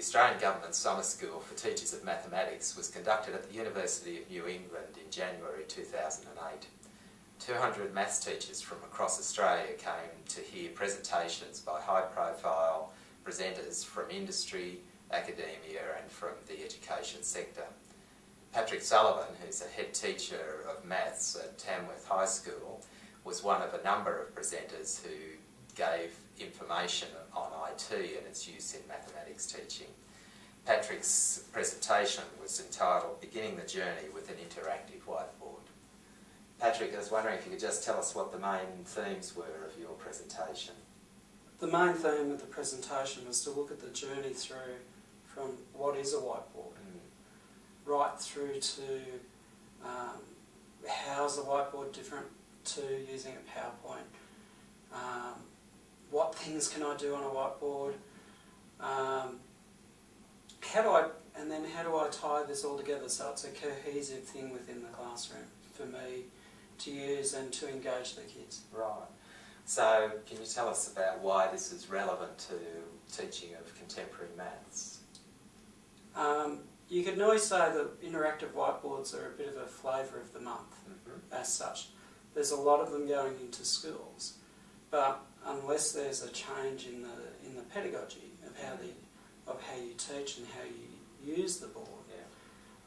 Australian Government Summer School for Teachers of Mathematics was conducted at the University of New England in January 2008. 200 maths teachers from across Australia came to hear presentations by high-profile presenters from industry, academia and from the education sector. Patrick Sullivan, who's a head teacher of maths at Tamworth High School, was one of a number of presenters who gave information on IT and its use in mathematics teaching. Patrick's presentation was entitled "Beginning the Journey with an Interactive Whiteboard." Patrick, I was wondering if you could just tell us what the main themes were of your presentation. The main theme of the presentation was to look at the journey through from what is a whiteboard, right through to how is a whiteboard different to using a PowerPoint, what things can I do on a whiteboard, how do I tie this all together so it's a cohesive thing within the classroom for me to use and to engage the kids. Right. So can you tell us about why this is relevant to teaching of contemporary maths? You could always say that interactive whiteboards are a bit of a flavour of the month as such. There's a lot of them going into schools, but unless there's a change in the pedagogy of how you teach and how you use the board,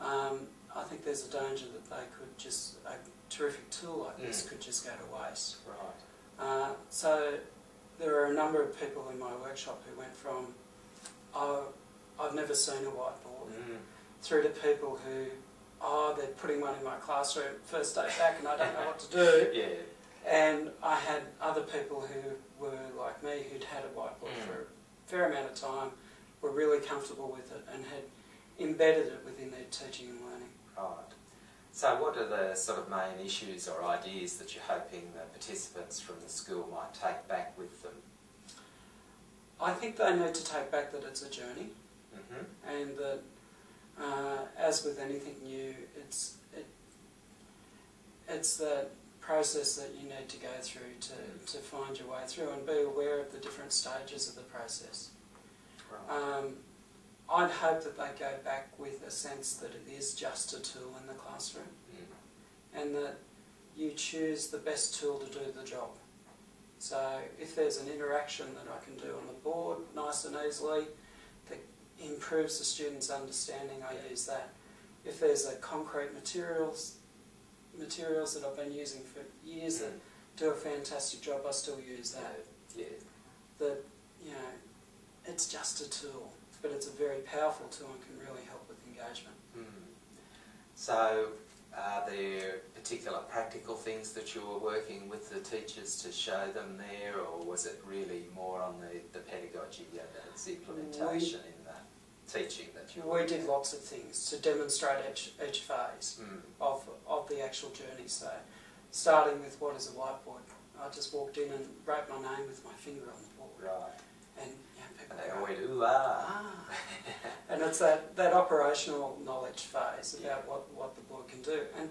I think there's a danger that they could just, a terrific tool like this could just go to waste. Right. So there are a number of people in my workshop who went from, oh, I've never seen a whiteboard, through to people who, oh, they're putting one in my classroom first day back and I don't know what to do. And I had other people who were like me who'd had a whiteboard for a fair amount of time, were really comfortable with it and had embedded it within their teaching and learning. Right. So what are the sort of main issues or ideas that you're hoping the participants from the school might take back with them? I think they need to take back that it's a journey, and that as with anything new, it's the process that you need to go through to find your way through and be aware of the different stages of the process. Right. I'd hope that they go back with a sense that it is just a tool in the classroom and that you choose the best tool to do the job. So if there's an interaction that I can do on the board nice and easily that improves the student's understanding, I use that. If there's a concrete materials that I've been using for years that do a fantastic job, I still use that. That, you know, it's just a tool, but it's a very powerful tool and can really help with engagement. So are there particular practical things that you were working with the teachers to show them there, or was it really more on the pedagogy and its implementation in that teaching that you were We did lots of things to demonstrate each phase of the actual journey. So starting with what is a whiteboard, I just walked in and wrote my name with my finger on the board. Right. And people they always do, And it's that operational knowledge phase about what the board can do. And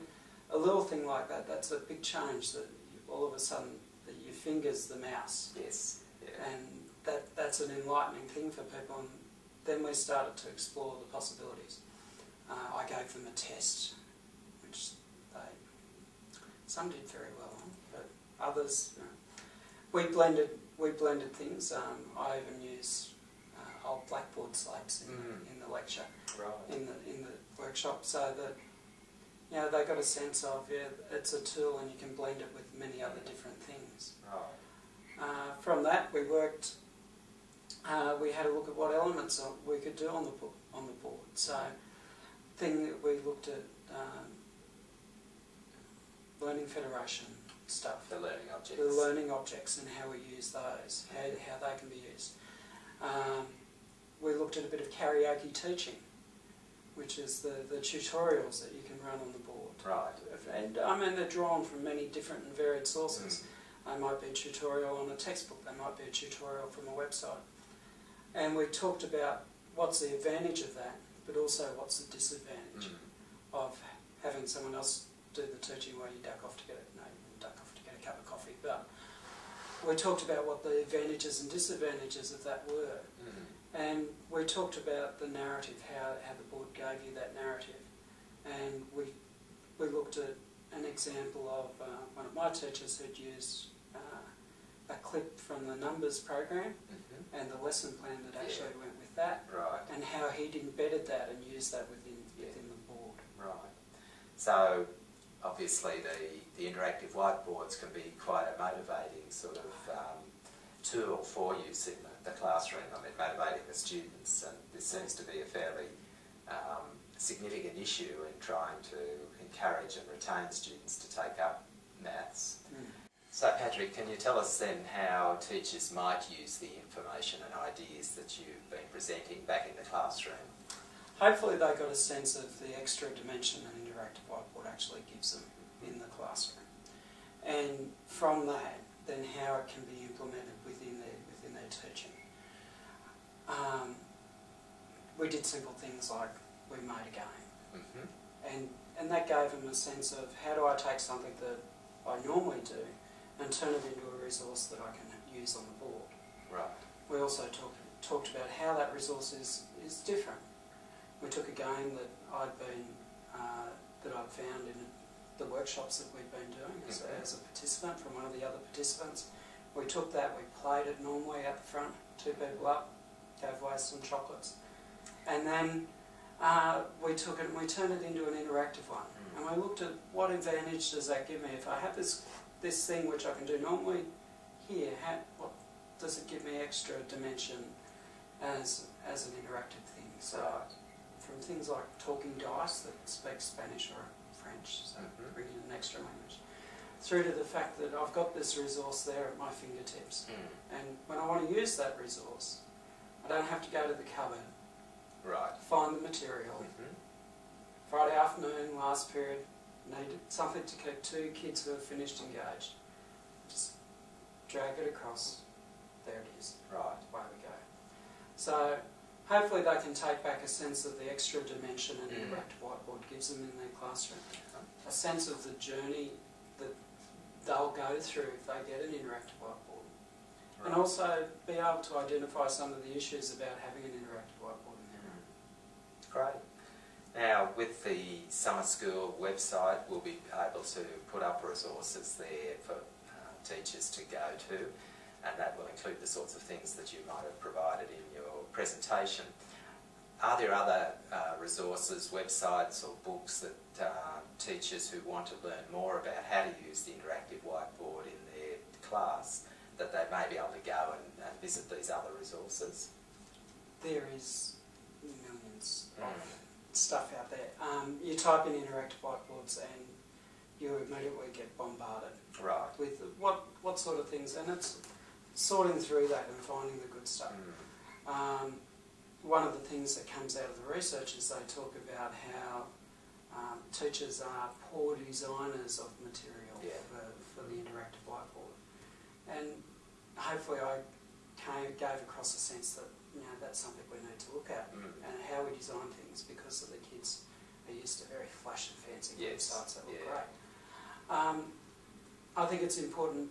a little thing like that, that's a big change, that all of a sudden that your finger's the mouse. Yes. Yeah. And that's an enlightening thing for people. And then we started to explore the possibilities. I gave them a test, which some did very well on, but others, we blended things. I even used old blackboard slates in the lecture, in the workshop, so that they got a sense of it's a tool and you can blend it with many other different things. From that we worked. We had a look at what elements we could do on the board. So, thing that we looked at learning federation stuff. The learning objects. The learning objects and how we use those, how they can be used. We looked at a bit of karaoke teaching, which is the tutorials that you can run on the board. Right. And I mean, they're drawn from many different and varied sources. They might be a tutorial on a textbook, they might be a tutorial from a website. And we talked about what's the advantage of that, but also what's the disadvantage of having someone else do the teaching while you duck off to get a cup of coffee. But we talked about what the advantages and disadvantages of that were. And we talked about the narrative, how the board gave you that narrative. And we looked at an example of one of my teachers who'd used a clip from the numbers program and the lesson plan that actually went with that, right, and how he'd embedded that and used that within the board. right. So obviously the interactive whiteboards can be quite a motivating sort of tool for use in the classroom. I mean, motivating the students, and this seems to be a fairly significant issue in trying to encourage and retain students to take up maths. So Patrick, can you tell us then how teachers might use the information and ideas that you've been presenting back in the classroom? Hopefully they got a sense of the extra dimension an interactive whiteboard actually gives them in the classroom. And from that, then how it can be implemented within their teaching. We did simple things like we made a game. And that gave them a sense of how do I take something that I normally do and turn it into a resource that I can use on the board. Right. We also talked about how that resource is different. We took a game that I'd found in the workshops that we'd been doing as a participant from one of the other participants. We took that, we played it normally out the front, 2 people up, gave away some chocolates. And then we took it and we turned it into an interactive one. And we looked at what advantage does that give me. If I have this thing which I can do normally here, what does it give me extra dimension as an interactive thing? So from things like talking dice that speak Spanish or French, so bringing an extra language, through to the fact that I've got this resource there at my fingertips. And when I want to use that resource, I don't have to go to the cupboard, find the material. Friday afternoon, last period, needed something to keep 2 kids who have finished engaged. Just drag it across, there it is. Right, away we go. So hopefully they can take back a sense of the extra dimension an interactive whiteboard gives them in their classroom. A sense of the journey that they'll go through if they get an interactive whiteboard. Right. And also be able to identify some of the issues about having an interactive whiteboard in their room. Great. Now, with the summer school website, we'll be able to put up resources there for teachers to go to, and that will include the sorts of things that you might have provided in your presentation. Are there other resources, websites or books that teachers who want to learn more about how to use the interactive whiteboard in their class, that they may be able to go and visit these other resources? There is millions of stuff out there. You type in interactive whiteboards and you immediately get bombarded with what sort of things, and it's sorting through that and finding the good stuff. One of the things that comes out of the research is they talk about how teachers are poor designers of material for the interactive whiteboard, and hopefully I gave across a sense that that's something we need to look at and how we design things, because of the kids are used to very flash and fancy websites that look great. I think it's important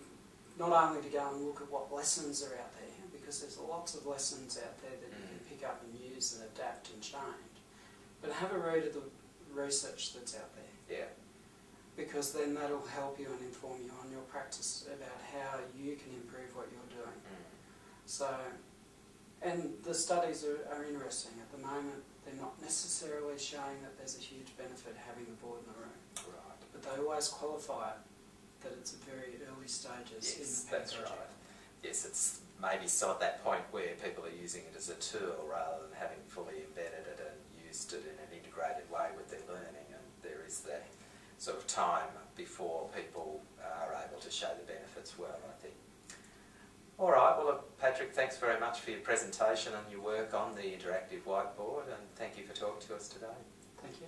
not only to go and look at what lessons are out there, because there's lots of lessons out there that you can pick up and use and adapt and change, but have a read of the research that's out there. Because then that'll help you and inform you on your practice about how you can improve what you're doing. So, and the studies are interesting. At the moment, they're not necessarily showing that there's a huge benefit having the board in the room. But they always qualify it that it's at very early stages in the pedagogy. That's right. Yes, it's maybe still at that point where people are using it as a tool rather than having fully embedded it and used it in an integrated way with their learning, and there is that sort of time before people are able to show the benefits well, I think. All right, well, look, Patrick, thanks very much for your presentation and your work on the interactive whiteboard, and thank you for talking to us today. Thank you.